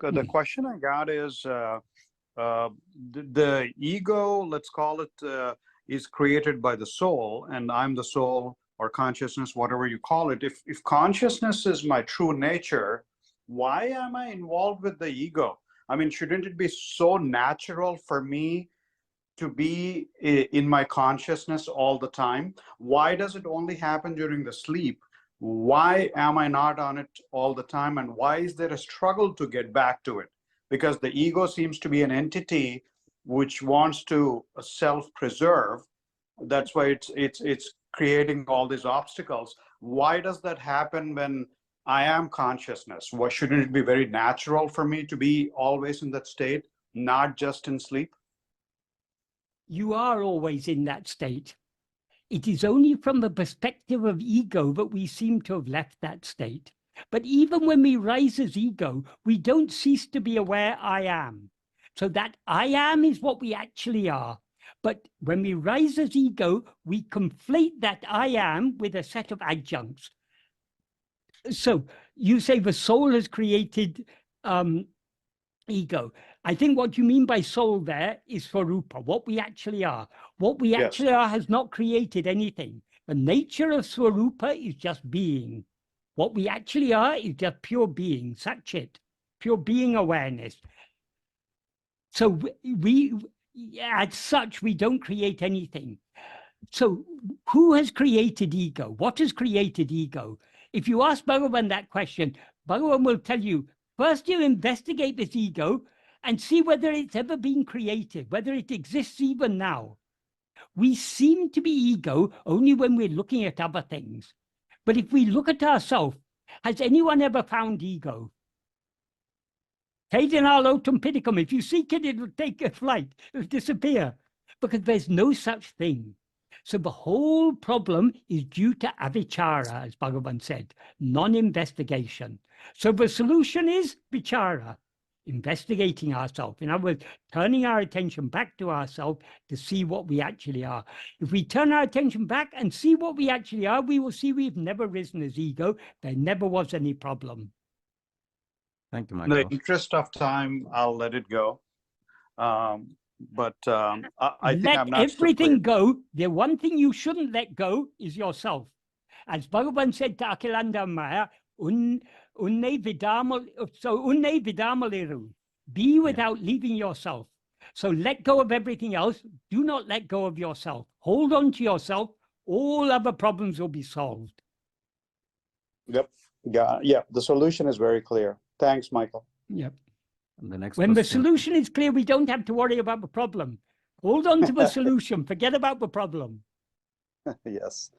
the question I got is the ego, let's call it, is created by the soul, and I'm the soul or consciousness, whatever you call it. If consciousness is my true nature, why am I involved with the ego? I mean, shouldn't it be so natural for me to be in my consciousness all the time? Why does it only happen during the sleep? Why am I not on it all the time? And why is there a struggle to get back to it? Because the ego seems to be an entity which wants to self-preserve. That's why it's creating all these obstacles. Why does that happen when I am consciousness? Why shouldn't it be very natural for me to be always in that state, not just in sleep? You are always in that state. It is only from the perspective of ego that we seem to have left that state. But even when we rise as ego, we don't cease to be aware I am. So that I am is what we actually are. But when we rise as ego, we conflate that I am with a set of adjuncts. So you say the soul has created ego. I think what you mean by soul there is Swarupa, what we actually are. What we actually are has not created anything. The nature of Swarupa is just being. What we actually are is just pure being, Satchit, pure being awareness. So we as such, we don't create anything. So who has created ego? What has created ego? If you ask Bhagavan that question, Bhagavan will tell you, first you investigate this ego and see whether it's ever been created, whether it exists even now. We seem to be ego only when we're looking at other things. But if we look at ourselves, has anyone ever found ego? If you seek it, it will take a flight, it will disappear, because there's no such thing. So the whole problem is due to avichara, as Bhagavan said, non-investigation. So the solution is vichara, investigating ourselves. In other words, turning our attention back to ourselves to see what we actually are. If we turn our attention back and see what we actually are, we will see we've never risen as ego. There never was any problem. Thank you, Michael. In the interest of time, I'll let it go. I think I'm not everything go. The one thing you shouldn't let go is yourself. As Bhagavan said to Akilanda Maya, unne vidamaliru, be without leaving yourself. So let go of everything else. Do not let go of yourself. Hold on to yourself. All other problems will be solved. Yep. Yeah. The solution is very clear. Thanks, Michael. Yep. And the next when the question. solution is clear, we don't have to worry about the problem. Hold on to the solution. Forget about the problem. Yes.